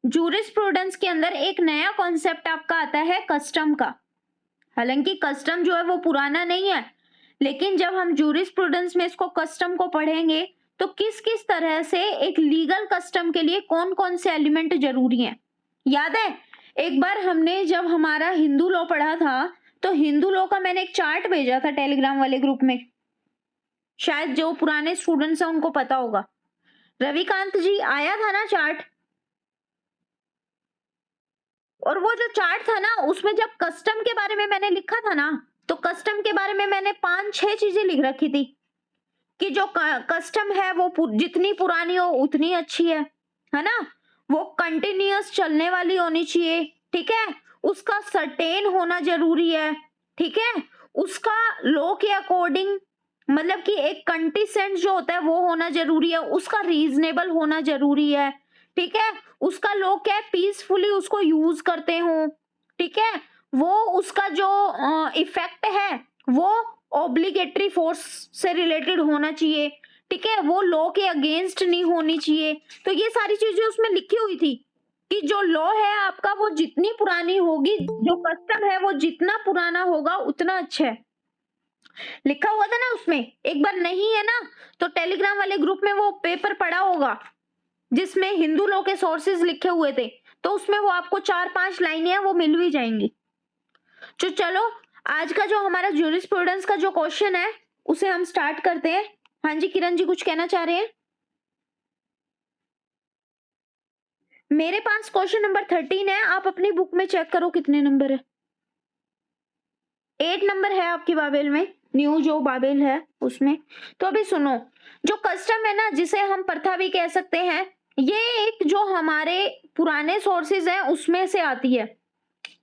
Jurisprudence के अंदर एक नया कॉन्सेप्ट आपका आता है कस्टम का। हालांकि कस्टम जो है वो पुराना नहीं है, लेकिन जब हम जूरिस्प्रूडेंस में इसको कस्टम को पढ़ेंगे तो किस किस तरह से एक लीगल कस्टम के लिए कौन कौन से एलिमेंट जरूरी हैं। याद है एक बार हमने जब हमारा हिंदू लॉ पढ़ा था तो हिंदू लॉ का मैंने एक चार्ट भेजा था टेलीग्राम वाले ग्रुप में, शायद जो पुराने स्टूडेंट्स हैं उनको पता होगा। रविकांत जी आया था ना चार्ट, और वो जो चार्ट था ना उसमें जब कस्टम के बारे में मैंने लिखा था ना, तो कस्टम के बारे में मैंने 5-6 चीजें लिख रखी थी कि जो कस्टम है वो जितनी पुरानी हो उतनी अच्छी है ना। वो कंटिन्यूअस चलने वाली होनी चाहिए, ठीक है। उसका सर्टेन होना जरूरी है, ठीक है। उसका लॉ के अकॉर्डिंग मतलब कि एक कंटिसेंट जो होता है वो होना जरूरी है, उसका रीजनेबल होना जरूरी है, ठीक है। उसका लोग क्या है पीसफुली उसको यूज करते हो, ठीक है। वो उसका जो इफेक्ट है वो ऑब्लिगेटरी फोर्स से रिलेटेड होना चाहिए, ठीक है। वो लॉ के अगेंस्ट नहीं होनी चाहिए। तो ये सारी चीजें उसमें लिखी हुई थी कि जो लॉ है आपका वो जितनी पुरानी होगी, जो कस्टम है वो जितना पुराना होगा उतना अच्छा है। लिखा हुआ था ना उसमें। एक बार नहीं है ना तो टेलीग्राम वाले ग्रुप में वो पेपर पड़ा होगा जिसमें हिंदू लॉ के सोर्सेज लिखे हुए थे, तो उसमें वो आपको 4-5 लाइनें हैं वो मिल भी जाएंगी। तो चलो आज का जो हमारा ज्यूरिस्प्रूडेंस का जो क्वेश्चन है उसे हम स्टार्ट करते हैं। हाँ जी किरण जी कुछ कहना चाह रहे हैं? मेरे पास क्वेश्चन नंबर 13 है, आप अपनी बुक में चेक करो कितने नंबर है। 8 नंबर है आपकी बाबेल में, न्यू जो बाबेल है उसमें। तो अभी सुनो, जो कस्टम है ना जिसे हम प्रथा भी कह सकते हैं, ये एक जो हमारे पुराने सोर्सेज हैं उसमें से आती है।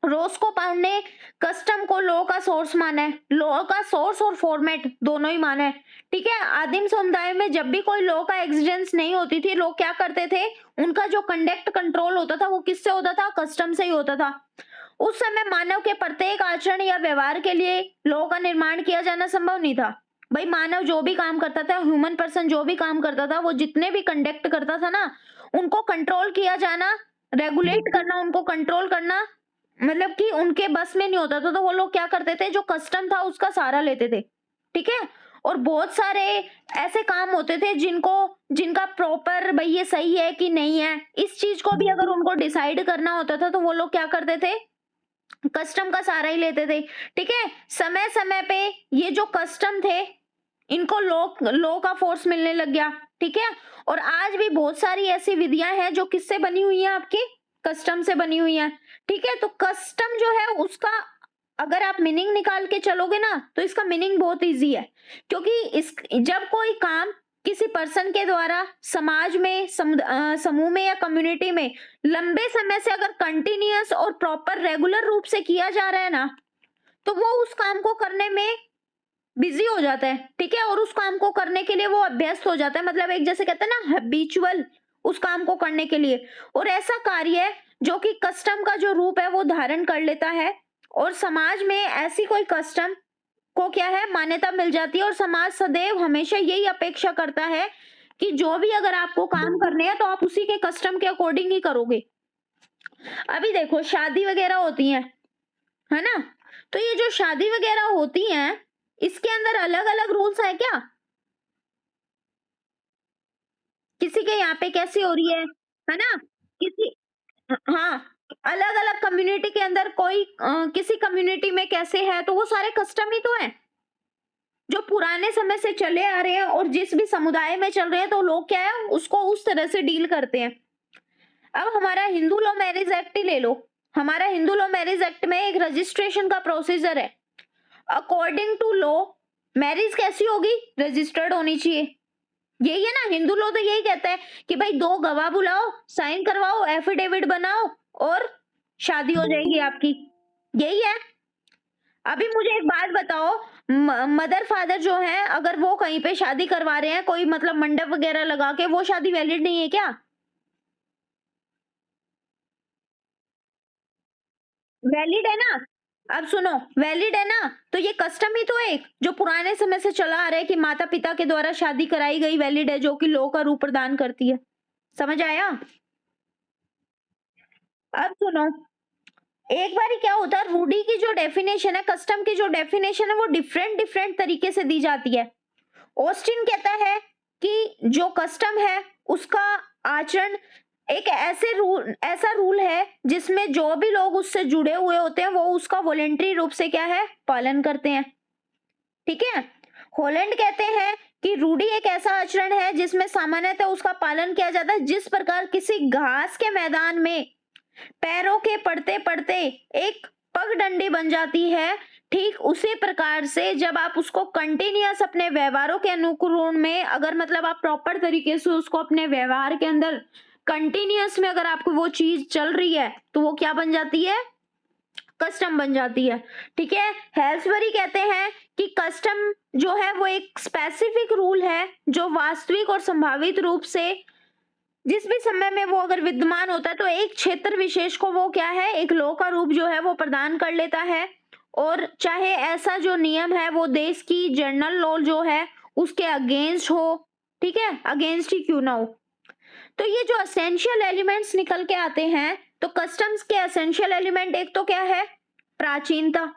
रोस्को पाउंड ने कस्टम को लॉ का सोर्स माना है, लॉ का सोर्स और फॉर्मेट दोनों ही माना है, ठीक है। आदिम समुदाय में जब भी कोई लॉ का एग्जिस्टेंस नहीं होती थी, लोग क्या करते थे, उनका जो कंडक्ट कंट्रोल होता था वो किससे होता था, कस्टम से ही होता था। उस समय मानव के प्रत्येक आचरण या व्यवहार के लिए लॉ का निर्माण किया जाना संभव नहीं था। भाई मानव जो भी काम करता था, ह्यूमन पर्सन जो भी काम करता था, वो जितने भी कंडक्ट करता था ना, उनको कंट्रोल किया जाना, रेगुलेट करना, उनको कंट्रोल करना मतलब कि उनके बस में नहीं होता था। तो वो लोग क्या करते थे, जो कस्टम था उसका सहारा लेते थे, ठीक है। और बहुत सारे ऐसे काम होते थे जिनका प्रॉपर भाई ये सही है कि नहीं है, इस चीज को भी अगर उनको डिसाइड करना होता था तो वो लोग क्या करते थे, कस्टम का सहारा ही लेते थे, ठीक है। समय समय पे ये जो कस्टम थे इनको लॉ का फोर्स मिलने लग गया, ठीक है। और आज भी बहुत सारी ऐसी विधियां हैं जो किससे बनी हुई हैं, आपके कस्टम से बनी हुई हैं, ठीक है। तो कस्टम जो है उसका अगर आप मीनिंग निकाल के चलोगे ना तो इसका मीनिंग बहुत इजी है, क्योंकि इस जब कोई काम किसी पर्सन के द्वारा समाज में समूह में या कम्युनिटी में लंबे समय से अगर कंटिन्यूअस और प्रॉपर रेगुलर रूप से किया जा रहा है ना, तो वो उस काम को करने में बिजी हो जाता है, ठीक है। और उस काम को करने के लिए वो अभ्यस्त हो जाता है, मतलब एक जैसे कहते हैं ना हैबिचुअल उस काम को करने के लिए। और ऐसा कार्य है जो कि कस्टम का जो रूप है वो धारण कर लेता है, और समाज में ऐसी कोई कस्टम को क्या है मान्यता मिल जाती है, और समाज सदैव हमेशा यही अपेक्षा करता है कि जो भी अगर आपको काम करने हैं तो आप उसी के कस्टम के अकॉर्डिंग ही करोगे। अभी देखो शादी वगैरह होती है ना, तो ये जो शादी वगैरह होती हैं इसके अंदर अलग अलग रूल्स है क्या? किसी के यहाँ पे कैसी हो रही है ना, किसी हाँ अलग अलग कम्युनिटी के अंदर कोई किसी कम्युनिटी में कैसे है, तो वो सारे कस्टम ही तो है जो पुराने समय से चले आ रहे हैं, और जिस भी समुदाय में चल रहे हैं तो लोग क्या है उसको उस तरह से डील करते हैं। अब हमारा हिंदू लॉ मैरिज एक्ट ही ले लो, हमारा हिंदू लॉ मैरिज एक्ट में एक रजिस्ट्रेशन का प्रोसीजर है। अकॉर्डिंग टू लॉ मैरिज कैसी होगी, रजिस्टर्ड होनी चाहिए। यही है ना, हिंदू लॉ तो यही कहता है कि भाई 2 गवाह बुलाओ, साइन करवाओ, एफिडेविट बनाओ और शादी हो जाएगी आपकी, यही है। अभी मुझे एक बात बताओ, मदर फादर जो हैं अगर वो कहीं पे शादी करवा रहे हैं कोई मतलब मंडप वगैरह लगा के, वो शादी वैलिड नहीं है क्या? वैलिड है ना। अब सुनो, वैलिड है ना, तो ये कस्टम ही तो है एक जो पुराने समय से चला आ रहा है कि माता पिता के द्वारा शादी कराई गई वैलिड है, जो कि लॉ का रूप प्रदान करती है। समझ आया? अब सुनो, एक बारी क्या होता है, रूढ़ी की जो डेफिनेशन है, कस्टम की जो डेफिनेशन है, वो डिफरेंट डिफरेंट तरीके से दी जाती है। ऑस्टिन कहता है कि जो कस्टम है उसका आचरण एक ऐसा रूल है जिसमें जो भी लोग उससे जुड़े हुए होते हैं वो उसका वॉलेंटरी रूप से क्या है, पालन करते हैं। ठीक है। हॉलैंड कहते हैं कि रूढ़ी एक ऐसा आचरण है जिसमें सामान्यतः उसका पालन किया जाता है। जिस प्रकार किसी घास के मैदान में पैरों के पड़ते पड़ते एक पगडंडी बन जाती है, ठीक उसी प्रकार से जब आप उसको कंटिन्यूअस अपने व्यवहारों के अनुकूल में, अगर मतलब आप प्रॉपर तरीके से उसको अपने व्यवहार के अंदर कंटिन्यूअस में अगर आपको वो चीज चल रही है तो वो क्या बन जाती है, कस्टम बन जाती है। ठीक है। हेल्सबरी कहते हैं कि कस्टम जो है वो एक स्पेसिफिक रूल है जो वास्तविक और संभावित रूप से जिस भी समय में वो अगर विद्यमान होता है तो एक क्षेत्र विशेष को वो क्या है, एक लॉ का रूप जो है वो प्रदान कर लेता है। और चाहे ऐसा जो नियम है वो देश की जनरल लॉ जो है उसके अगेंस्ट हो, ठीक है, अगेंस्ट ही क्यों ना हो। तो ये जो असेंशियल एलिमेंट्स निकल के आते हैं, तो कस्टम्स के असेंशियल एलिमेंट एक तो क्या है, प्राचीनता।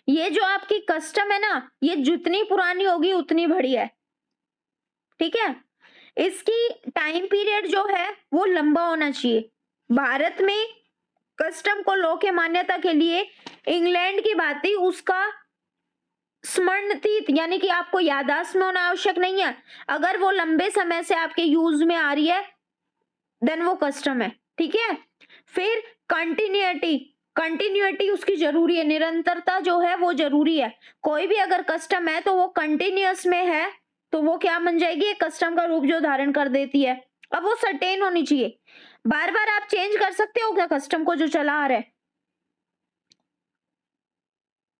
ये जो आपकी कस्टम है ना, ये जितनी पुरानी होगी उतनी बढ़िया है। ठीक है। इसकी टाइम पीरियड जो है वो लंबा होना चाहिए। भारत में कस्टम को लॉ के मान्यता के लिए इंग्लैंड की बात ही उसका स्मरणतीत यानी कि आपको याददाश्त में होना आवश्यक नहीं है। अगर वो लंबे समय से आपके यूज में आ रही है देन वो कस्टम है। ठीक है। फिर कंटिन्यूटी, कंटिन्यूटी उसकी जरूरी है, निरंतरता जो है वो जरूरी है। कोई भी अगर कस्टम है तो वो कंटिन्यूअस में है तो वो क्या बन जाएगी, एक कस्टम का रूप जो धारण कर देती है। अब वो सर्टेन होनी चाहिए, बार बार आप चेंज कर सकते हो क्या कस्टम को जो चला आ रहा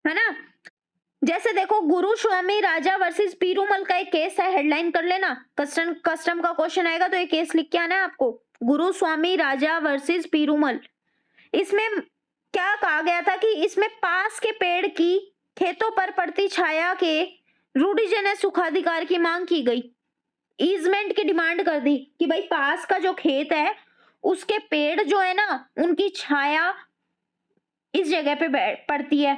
है ना। जैसे देखो, गुरु स्वामी राजा वर्सेस पीरूमल का एक केस है, हेडलाइन कर लेना, कस्टम कस्टम का क्वेश्चन आएगा तो ये केस लिख के आना है आपको, गुरु स्वामी राजा वर्सेस पीरूमल। इसमें क्या कहा गया था कि इसमें पास के पेड़ की खेतों पर पड़ती छाया के रूढ़िजन्य सुखाधिकार की मांग की गई। ईजमेंट की डिमांड कर दी कि भाई पास का जो खेत है उसके पेड़ जो है ना उनकी छाया इस जगह पे पड़ती है।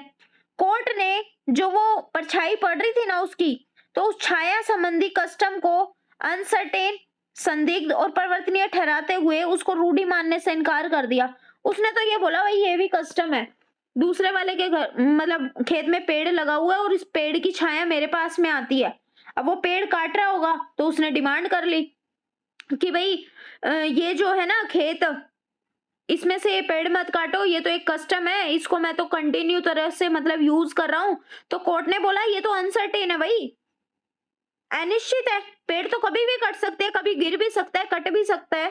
कोर्ट ने जो वो परछाई पड़ रही थी ना उसकी, तो उस छाया संबंधी कस्टम को अनसर्टेन, संदिग्ध और परिवर्तनीय ठहराते हुए उसको रूढ़ी मानने से इनकार कर दिया। उसने तो ये बोला भाई ये भी कस्टम है, दूसरे वाले के घर मतलब खेत में पेड़ लगा हुआ है और इस पेड़ की छाया मेरे पास में आती है। अब वो पेड़ काट रहा होगा तो उसने डिमांड कर ली कि भाई ये जो है ना खेत, इसमें से ये पेड़ मत काटो, ये तो एक कस्टम है, इसको मैं तो कंटिन्यू तरह से मतलब यूज कर रहा हूं। तो कोर्ट ने बोला ये तो अनसर्टेन है भाई, अनिश्चित है, पेड़ तो कभी भी कट सकते हैं, कभी गिर भी सकता है, कट भी सकता है।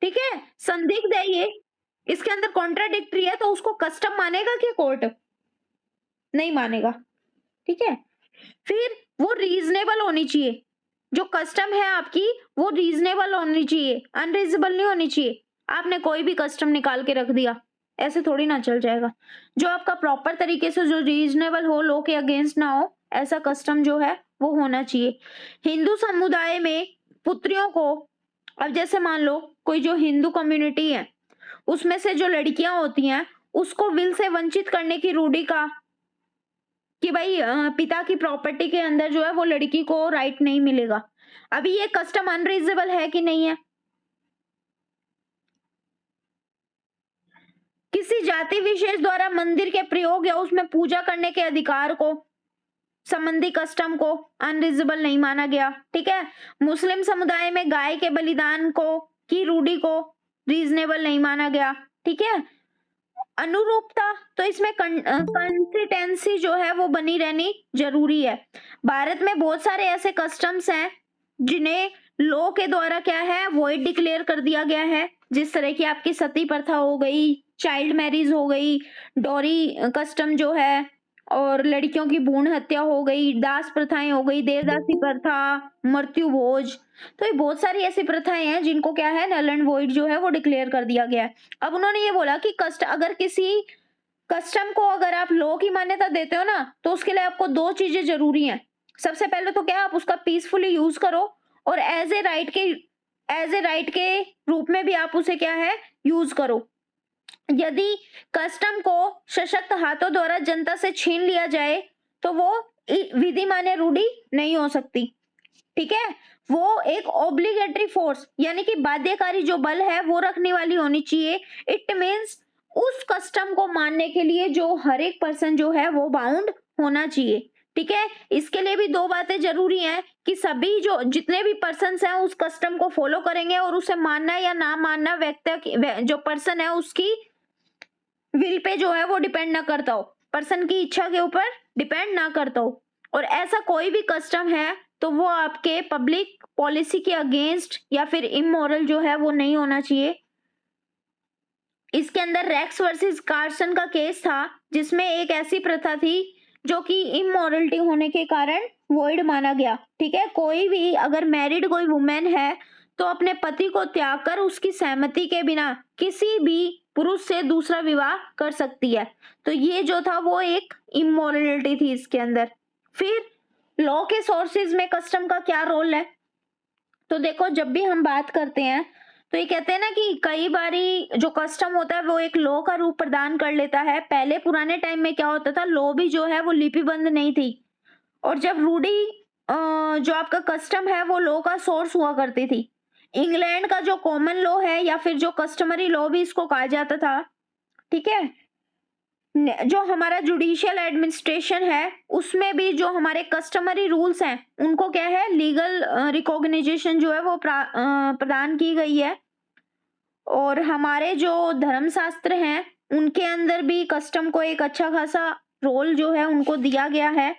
ठीक है। संदिग्ध है ये, इसके अंदर कॉन्ट्राडिक्टरी है, तो उसको कस्टम मानेगा कि कोर्ट नहीं मानेगा। ठीक है। फिर वो रीजनेबल होनी चाहिए, जो कस्टम है आपकी वो रीजनेबल होनी चाहिए, अनरीजनेबल नहीं होनी चाहिए। आपने कोई भी कस्टम निकाल के रख दिया, ऐसे थोड़ी ना चल जाएगा। जो आपका प्रॉपर तरीके से जो रीजनेबल हो, लो के अगेंस्ट ना हो, ऐसा कस्टम जो है वो होना चाहिए। हिंदू समुदाय में पुत्रियों को, अब जैसे मान लो कोई जो हिंदू कम्युनिटी है उसमें से जो लड़कियां होती हैं उसको विल से वंचित करने की रूढ़ी का कि भाई पिता की प्रॉपर्टी के अंदर जो है वो लड़की को राइट नहीं मिलेगा। अभी ये कस्टम अनरीजनेबल है कि नहीं है। किसी जाति विशेष द्वारा मंदिर के प्रयोग या उसमें पूजा करने के अधिकार को संबंधी कस्टम को अनरीजनेबल नहीं माना गया। ठीक है। मुस्लिम समुदाय में गाय के बलिदान को की रूढ़ी को रीजनेबल नहीं माना गया। ठीक है। अनुरूपता, तो इसमें कंसिस्टेंसी जो है वो बनी रहनी जरूरी है। भारत में बहुत सारे ऐसे कस्टम्स हैं जिन्हें लॉ के द्वारा क्या है वॉइड डिक्लेयर कर दिया गया है, जिस तरह की आपकी सती प्रथा हो गई, चाइल्ड मैरिज हो गई, डोरी कस्टम जो है, और लड़कियों की भ्रूण हत्या हो गई, दास प्रथाएं हो गई, देवदासी प्रथा, मृत्यु भोज। तो ये बहुत सारी ऐसी प्रथाएं हैं जिनको क्या है नल एंड वॉइड जो है वो डिक्लेयर कर दिया गया है। अब उन्होंने ये बोला कि अगर किसी कस्टम को अगर आप लॉ की मान्यता देते हो ना तो उसके लिए आपको दो चीजें जरूरी हैं। सबसे पहले तो क्या आप उसका पीसफुली यूज करो और एज ए राइट के एज ए राइट के रूप में भी आप उसे क्या है यूज करो। यदि कस्टम को सशक्त हाथों द्वारा जनता से छीन लिया जाए तो वो विधि मान्य रूढ़ी नहीं हो सकती। ठीक है, वो एक ऑब्लिगेटरी फोर्स यानी कि बाध्यकारी जो बल है वो रखने वाली होनी चाहिए। इट मीन्स उस कस्टम को मानने के लिए जो हर एक पर्सन जो है वो बाउंड होना चाहिए। ठीक है, इसके लिए भी दो बातें जरूरी हैं कि सभी जो जितने भी पर्सन हैं उस कस्टम को फॉलो करेंगे और उसे मानना या ना मानना व्यक्ति जो पर्सन है उसकी विल पे जो है वो डिपेंड ना करता हो, पर्सन की इच्छा के ऊपर डिपेंड ना करता हो। और ऐसा कोई भी कस्टम है तो वो आपके पब्लिक पॉलिसी के अगेंस्ट या फिर इमोरल जो है वो नहीं होना चाहिए। इसके अंदर रेक्स वर्सेस कार्सन का केस था जिसमें एक ऐसी प्रथा थी जो कि इमोरलिटी होने के कारण वॉइड माना गया। ठीक है, कोई भी अगर मैरिड कोई वुमेन है तो अपने पति को त्याग कर उसकी सहमति के बिना किसी भी पुरुष से दूसरा विवाह कर सकती है। तो ये जो था वो एक इमोरलिटी थी इसके अंदर। फिर लॉ के सोर्सेज में कस्टम का क्या रोल है, तो देखो जब भी हम बात करते हैं तो ये कहते हैं ना कि कई बारी जो कस्टम होता है वो एक लॉ का रूप प्रदान कर लेता है। पहले पुराने टाइम में क्या होता था, लॉ भी जो है वो लिपिबद्ध नहीं थी और जब रूढ़ी जो आपका कस्टम है वो लॉ का सोर्स हुआ करती थी। इंग्लैंड का जो कॉमन लॉ है या फिर जो कस्टमरी लॉ भी इसको कहा जाता था। ठीक है, जो हमारा जुडिशियल एडमिनिस्ट्रेशन है उसमें भी जो हमारे कस्टमरी रूल्स हैं उनको क्या है लीगल रिकॉग्निजेशन जो है वो प्रदान की गई है। और हमारे जो धर्मशास्त्र हैं उनके अंदर भी कस्टम को एक अच्छा खासा रोल जो है उनको दिया गया है।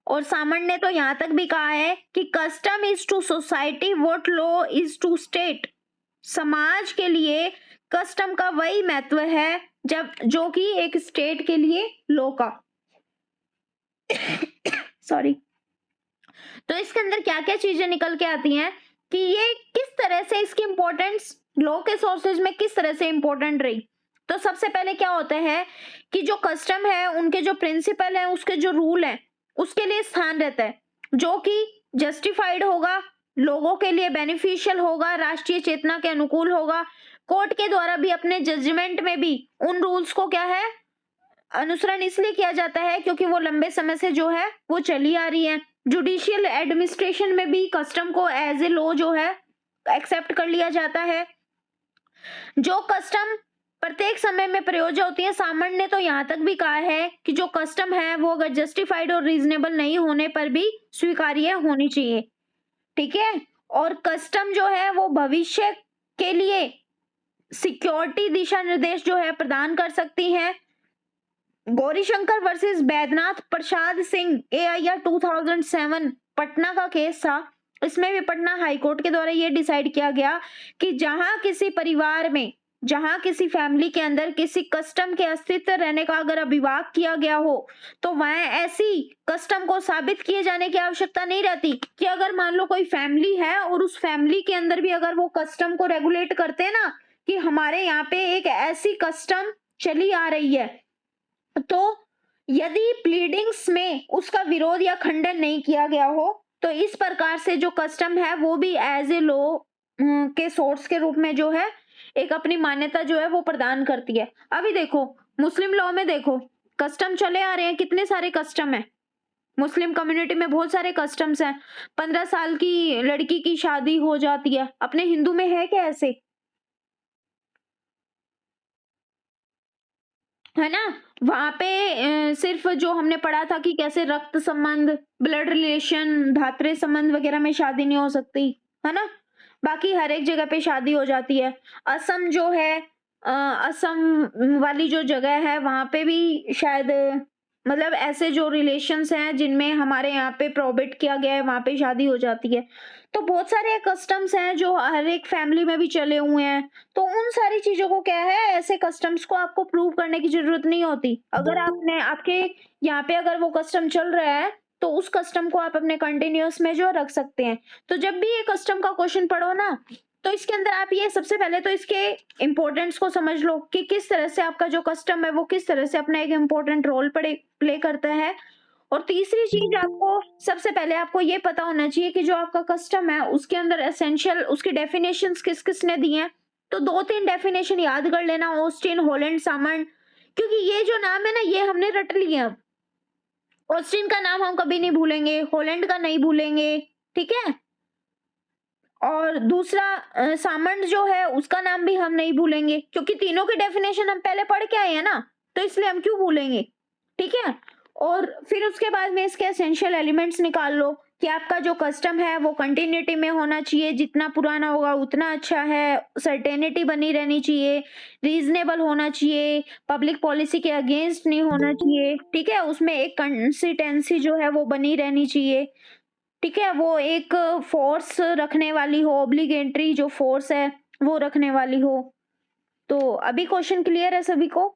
और सामण ने तो यहाँ तक भी कहा है कि custom is to society what law is to state. समाज के लिए कस्टम का वही महत्व है जब जो कि एक स्टेट के लिए लॉ का सॉरी। तो इसके अंदर क्या क्या चीजें निकल के आती हैं कि ये किस तरह से इसकी इंपॉर्टेंस लॉ के सोर्सेज में किस तरह से इंपॉर्टेंट रही। तो सबसे पहले क्या होता है कि जो कस्टम है उनके जो प्रिंसिपल है उसके जो रूल है उसके लिए स्थान रहता है जो कि जस्टिफाइड होगा, लोगों के लिए बेनिफिशियल होगा, राष्ट्रीय चेतना के अनुकूल होगा। कोर्ट के द्वारा भी अपने जजमेंट में भी उन रूल्स को क्या है अनुसरण इसलिए किया जाता है क्योंकि वो लंबे समय से जो है वो चली आ रही है। जुडिशियल एडमिनिस्ट्रेशन में भी कस्टम को एज ए लॉ जो है एक्सेप्ट कर लिया जाता है। जो कस्टम प्रत्येक समय में प्रयोज्य होती है, सामान्य ने तो यहाँ तक भी कहा है कि जो कस्टम है वो अगर जस्टिफाइड और रीजनेबल नहीं होने पर भी स्वीकार्य होनी चाहिए। ठीक है, और कस्टम जो है वो भविष्य के लिए सिक्योरिटी दिशा निर्देश जो है प्रदान कर सकती है। गौरीशंकर वर्सेस बैद्यनाथ प्रसाद सिंह AIR 2007 पटना का केस था। इसमें भी पटना हाईकोर्ट के द्वारा ये डिसाइड किया गया कि जहां किसी परिवार में जहां किसी फैमिली के अंदर किसी कस्टम के अस्तित्व रहने का अगर अभिवाक किया गया हो तो वह ऐसी कस्टम को साबित किए जाने की आवश्यकता नहीं रहती कि अगर मान लो कोई फैमिली है और उस फैमिली के अंदर भी अगर वो कस्टम को रेगुलेट करते हैं ना कि हमारे यहाँ पे एक ऐसी कस्टम चली आ रही है, तो यदि प्लीडिंग्स में उसका विरोध या खंडन नहीं किया गया हो तो इस प्रकार से जो कस्टम है वो भी एज ए लॉ के सोर्स के रूप में जो है एक अपनी मान्यता जो है वो प्रदान करती है। अभी देखो मुस्लिम लॉ में देखो कस्टम चले आ रहे हैं, कितने सारे कस्टम है मुस्लिम कम्युनिटी में, बहुत सारे कस्टम्स हैं। 15 साल की लड़की की शादी हो जाती है, अपने हिंदू में है क्या ऐसे, है ना। वहां पे सिर्फ जो हमने पढ़ा था कि कैसे रक्त संबंध, ब्लड रिलेशन, धात्रे संबंध वगैरह में शादी नहीं हो सकती, है ना। बाकी हर एक जगह पे शादी हो जाती है। असम जो है असम वाली जो जगह है वहां पे भी शायद मतलब ऐसे जो रिलेशंस हैं जिनमें हमारे यहाँ पे प्रोहिबिट किया गया है वहां पे शादी हो जाती है। तो बहुत सारे कस्टम्स हैं जो हर एक फैमिली में भी चले हुए हैं। तो उन सारी चीजों को क्या है ऐसे कस्टम्स को आपको प्रूव करने की जरूरत नहीं होती। अगर आपने आपके यहाँ पे अगर वो कस्टम चल रहा है तो उस कस्टम को आप अपने कंटिन्यूअस में जो रख सकते हैं। तो जब भी ये कस्टम का क्वेश्चन पढ़ो ना तो इसके अंदर आप ये सबसे पहले तो इसके इम्पोर्टेंस को समझ लो कि किस तरह से आपका जो कस्टम है वो किस तरह से अपना एक इम्पोर्टेंट रोल प्ले करता है। और तीसरी चीज आपको सबसे पहले आपको ये पता होना चाहिए कि जो आपका कस्टम है उसके अंदर एसेंशियल उसकी डेफिनेशंस किस किसने दी हैं। तो 2-3 डेफिनेशन याद कर लेना, ऑस्टिन, हॉलैंड, सामंड, क्योंकि ये जो नाम है ना ये हमने रट लिए। अब ऑस्टिन का नाम हम कभी नहीं भूलेंगे, हॉलैंड का नहीं भूलेंगे, ठीक है। और दूसरा सामंड जो है उसका नाम भी हम नहीं भूलेंगे, क्योंकि तीनों की डेफिनेशन हम पहले पढ़ के आए हैं ना, तो इसलिए हम क्यों भूलेंगे, ठीक है। और फिर उसके बाद में इसके एसेंशियल एलिमेंट्स निकाल लो कि आपका जो कस्टम है वो कंटिन्यूटी में होना चाहिए, जितना पुराना होगा उतना अच्छा है, सर्टेनिटी बनी रहनी चाहिए, रीजनेबल होना चाहिए, पब्लिक पॉलिसी के अगेंस्ट नहीं होना चाहिए, ठीक है, उसमें एक कंसिस्टेंसी जो है वो बनी रहनी चाहिए, ठीक है, वो एक फोर्स रखने वाली हो, ऑब्लिगेटरी जो फोर्स है वो रखने वाली हो। तो अभी क्वेश्चन क्लियर है सभी को?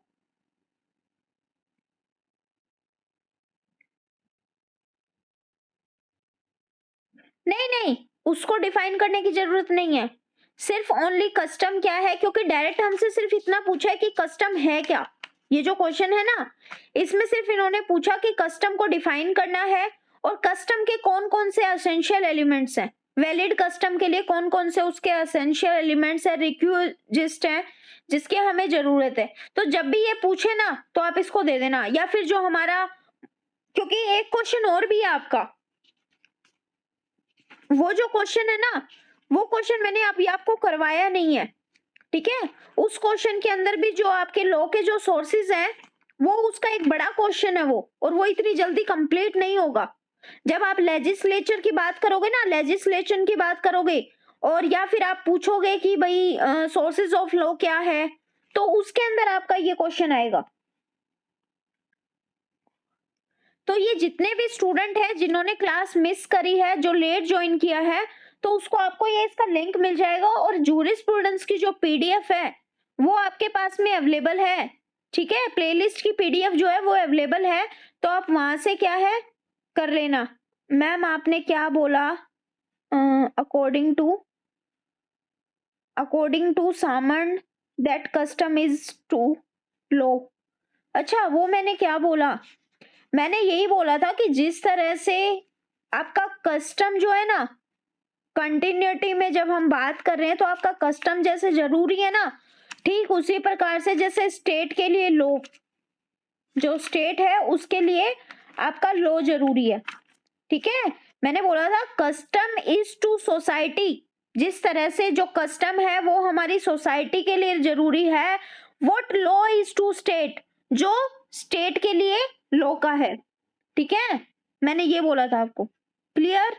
नहीं नहीं, उसको डिफाइन करने की जरूरत नहीं है, सिर्फ ओनली कस्टम क्या है, क्योंकि डायरेक्ट हमसे सिर्फ इतना पूछा है कि कस्टम है क्या। ये जो क्वेश्चन है ना इसमें सिर्फ इन्होंने पूछा कि कस्टम को डिफाइन करना है और कस्टम के कौन कौन से एसेंशियल एलिमेंट्स हैं, वैलिड कस्टम के लिए कौन कौन से उसके एसेंशियल एलिमेंट्स है, रिक्विजिस्ट है जिसकी हमें जरूरत है। तो जब भी ये पूछे ना तो आप इसको दे देना, या फिर जो हमारा, क्योंकि एक क्वेश्चन और भी है आपका, वो जो क्वेश्चन है ना वो क्वेश्चन मैंने अभी आपको करवाया नहीं है, ठीक है। उस क्वेश्चन के अंदर भी जो आपके लॉ के जो सोर्सेज हैं वो उसका एक बड़ा क्वेश्चन है वो, और वो इतनी जल्दी कंप्लीट नहीं होगा। जब आप लेजिस्लेचर की बात करोगे ना, लेजिस्लेशन की बात करोगे और या फिर आप पूछोगे कि भाई सोर्सेज ऑफ लॉ क्या है, तो उसके अंदर आपका ये क्वेश्चन आएगा। तो ये जितने भी स्टूडेंट हैं जिन्होंने क्लास मिस करी है, जो लेट ज्वाइन किया है, तो उसको आपको ये इसका लिंक मिल जाएगा, और जूरिस्प्रूडेंस की जो पीडीएफ है वो आपके पास में अवेलेबल है, ठीक है। प्लेलिस्ट की पीडीएफ जो है वो अवेलेबल है, तो आप वहां से क्या है कर लेना। मैम आपने क्या बोला? According to Salmond that custom is too low. अच्छा, वो मैंने क्या बोला? मैंने यही बोला था कि जिस तरह से आपका कस्टम जो है ना, कंटिन्यूटी में जब हम बात कर रहे हैं तो आपका कस्टम जैसे जरूरी है ना, ठीक उसी प्रकार से जैसे स्टेट के लिए लॉ, जो स्टेट है उसके लिए आपका लॉ जरूरी है, ठीक है। मैंने बोला था कस्टम इज टू सोसाइटी, जिस तरह से जो कस्टम है वो हमारी सोसाइटी के लिए जरूरी है, what law is to state, जो स्टेट के लिए लॉ का है, ठीक है। मैंने ये बोला था आपको, क्लियर?